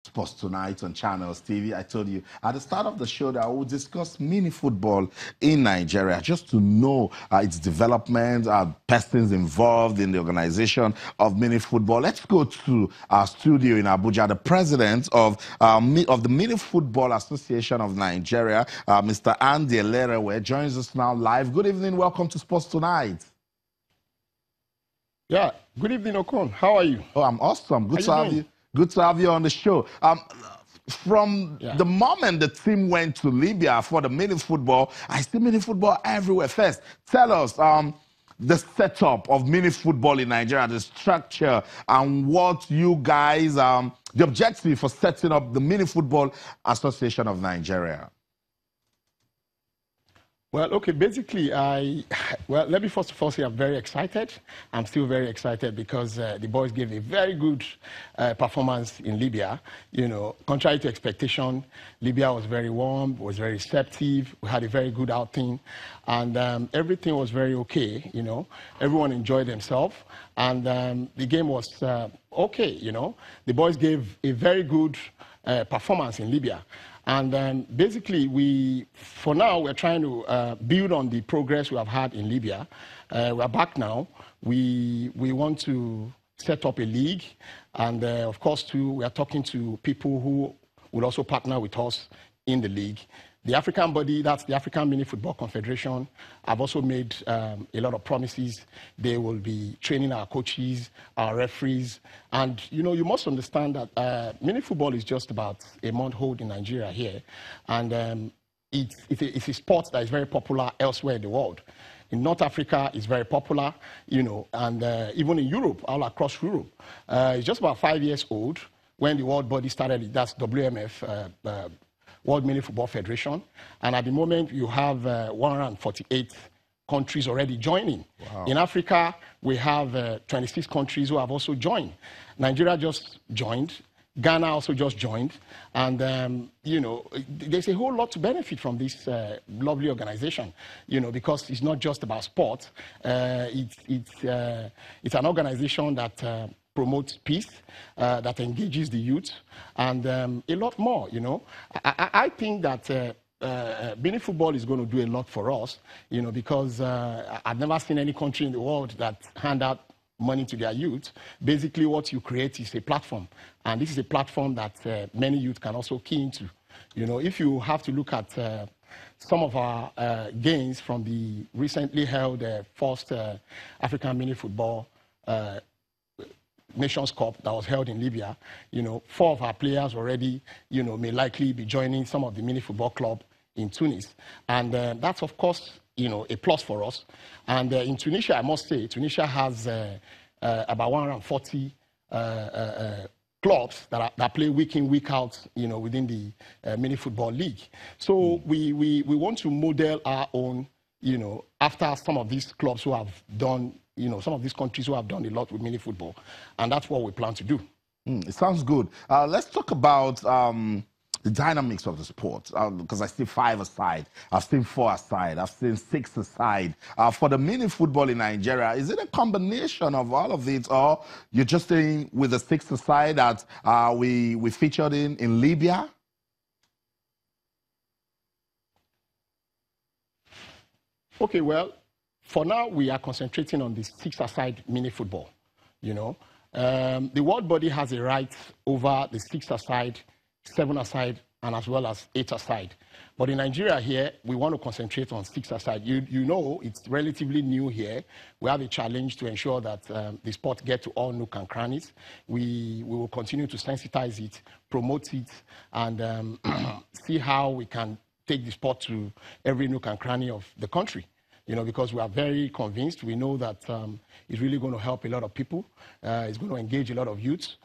Sports Tonight on Channels TV. I told you at the start of the show that I will discuss mini football in Nigeria, just to know its development, persons involved in the organization of mini football. Let's go to our studio in Abuja. The president of the Mini Football Association of Nigeria, Mr. Andy Elerewe, joins us now live. Good evening. Welcome to Sports Tonight. Yeah, good evening, Okon. How are you? Oh, I'm awesome. Good to have you. Good to have you on the show. From the moment the team went to Libya for the mini football, I see mini football everywhere. First, tell us the setup of mini football in Nigeria, the structure, and what you guys, the objective for setting up the Mini Football Association of Nigeria. Well, okay, basically, let me first of all say I'm very excited. I'm still very excited because the boys gave a very good performance in Libya. You know, contrary to expectation, Libya was very warm, was very receptive. We had a very good outing, and everything was very okay, you know. Everyone enjoyed themselves, and the game was okay, you know. The boys gave a very good performance in Libya. And basically, for now, we're trying to build on the progress we have had in Libya. We're back now. We want to set up a league. And of course, too, we are talking to people who will also partner with us in the league. The African body, that's the African Mini Football Confederation, have also made a lot of promises. They will be training our coaches, our referees. And, you know, you must understand that mini football is just about a month old in Nigeria here. And it's a sport that is very popular elsewhere in the world. In North Africa, it's very popular, you know, and even in Europe, all across Europe. It's just about 5 years old when the world body started, that's WMF, World Mini Football Federation. And at the moment, you have 148 countries already joining. Wow. In Africa, we have 26 countries who have also joined. Nigeria just joined. Ghana also just joined. And, you know, there's a whole lot to benefit from this lovely organization, you know, because it's not just about sport. It's an organization that promotes peace, that engages the youth, and a lot more, you know. I think that mini football is going to do a lot for us, you know, because I've never seen any country in the world that hand out money to their youth. Basically, what you create is a platform, and this is a platform that many youth can also key into. You know, if you have to look at some of our gains from the recently held first African Mini Football Nations Cup that was held in Libya, you know, 4 of our players already, you know, may likely be joining some of the mini football club in Tunis. And that's, of course, you know, a plus for us. And in Tunisia, I must say, Tunisia has about 140 clubs that play week in, week out, you know, within the mini football league. So we want to model our own, you know, after some of these clubs who have done, you know, some of these countries who have done a lot with mini football. And that's what we plan to do. It sounds good. Let's talk about the dynamics of the sport, because I see 5 aside, I've seen 4 aside, I've seen 6 aside. For the mini football in Nigeria, is it a combination of all of it, or you're just saying with the 6 aside that we featured in Libya? Okay, well, for now, we are concentrating on the 6-a-side mini football, you know. The world body has a right over the 6-a-side, 7-a-side, and as well as 8-a-side. But in Nigeria here, we want to concentrate on 6-a-side. You know, it's relatively new here. We have a challenge to ensure that the sport gets to all nook and crannies. We will continue to sensitize it, promote it, and see how we can take the sport to every nook and cranny of the country. You know, because we are very convinced. We know that it's really going to help a lot of people. It's going to engage a lot of youths.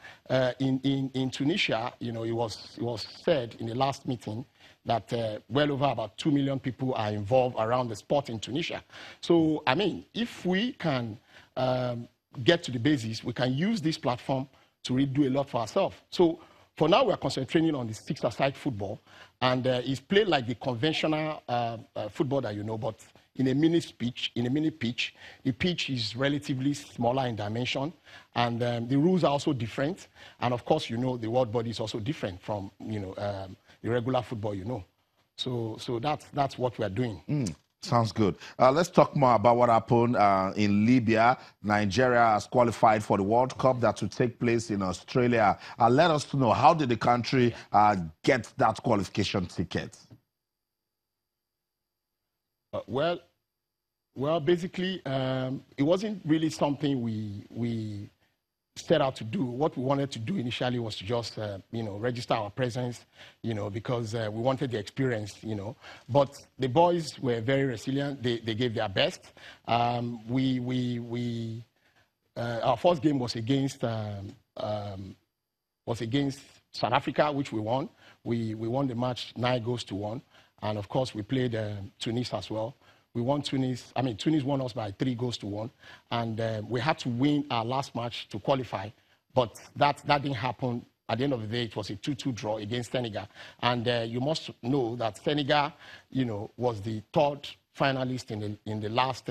In Tunisia, you know, it was said in the last meeting that well over about 2 million people are involved around the sport in Tunisia. So, I mean, if we can get to the basis, we can use this platform to really do a lot for ourselves. So, for now, we are concentrating on the 6-a-side football, and it's played like the conventional football that you know, but in a mini pitch. The pitch is relatively smaller in dimension, and the rules are also different. And of course, you know, the world body is also different from, you know, the regular football, you know. So that's what we are doing. Sounds good. Let's talk more about what happened in Libya. Nigeria has qualified for the World Cup that will take place in Australia. Let us know, how did the country get that qualification ticket? Well, basically, it wasn't really something we set out to do. What we wanted to do initially was to just, you know, register our presence, you know, because we wanted the experience, you know. But the boys were very resilient. They gave their best. Our first game was against South Africa, which we won. We won the match 9-1, and of course we played Tunis as well. We won Tunis. I mean, Tunis won us by 3-1, and we had to win our last match to qualify. But that didn't happen. At the end of the day, it was a 2-2 draw against Senegal. And you must know that Senegal, you know, was the third finalist in the last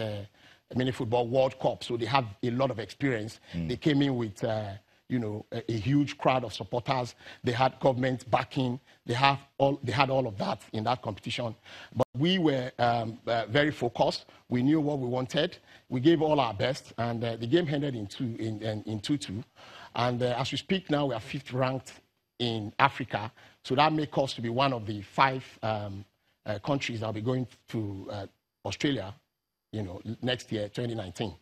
MiniFootball World Cup. So they have a lot of experience. They came in with you know, a huge crowd of supporters. They had government backing. They had all of that in that competition. But we were very focused. We knew what we wanted. We gave all our best, and the game ended in 2-2. And as we speak now, we are 5th ranked in Africa. So that makes us to be one of the 5 countries that will be going to Australia, you know, next year, 2019.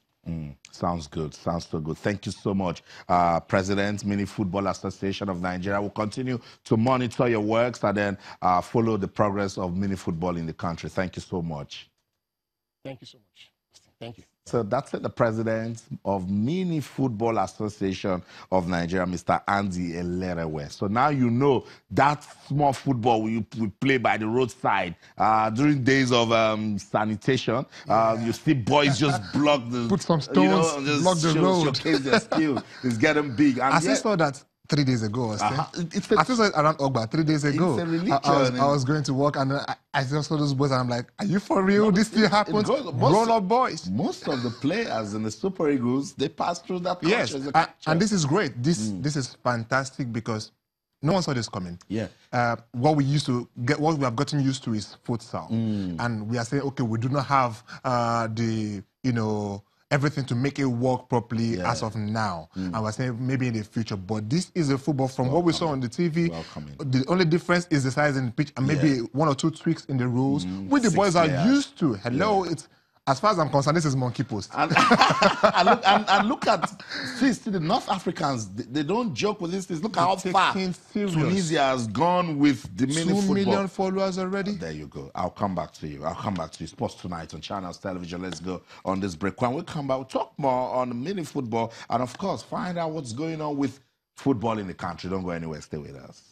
Sounds good. Sounds so good. Thank you so much, President, MiniFootball Association of Nigeria. We'll continue to monitor your works and then follow the progress of MiniFootball in the country. Thank you so much. Thank you so much. Thank you. So that's it, the president of MiniFootball Association of Nigeria, Mr. Andy Elerewe. So now you know that small football we play by the roadside during days of sanitation. You see boys just block the... Put some stones, you know, just block the road. Showcase their skill. It's getting big. And I just saw that 3 days ago. I just saw it around Ogba 3 days ago. It's a religion. I was going to work, and I just saw those boys, and I'm like, are you for real? This still happens? Grown-up boys. Most of the players in the Super Eagles, they pass through that culture. Yes, and this is great. This is fantastic because no one saw this coming. Yeah. What we have gotten used to is futsal, and we are saying, okay, we do not have the, you know, everything to make it work properly as of now. And we're saying maybe in the future. But this is a football from what we saw on the TV. The only difference is the size in the pitch and maybe 1 or 2 tweaks in the rules, which the boys are used to. Hello, it's... As far as I'm concerned, this is monkey post. And look at, see, the North Africans, they don't joke with this. Look how far Tunisia has gone with the MiniFootball. 2 million followers already. There you go. I'll come back to you. I'll come back to you. Sports Tonight on Channels Television. Let's go on this break. When we come back, we'll talk more on MiniFootball and, of course, find out what's going on with football in the country. Don't go anywhere. Stay with us.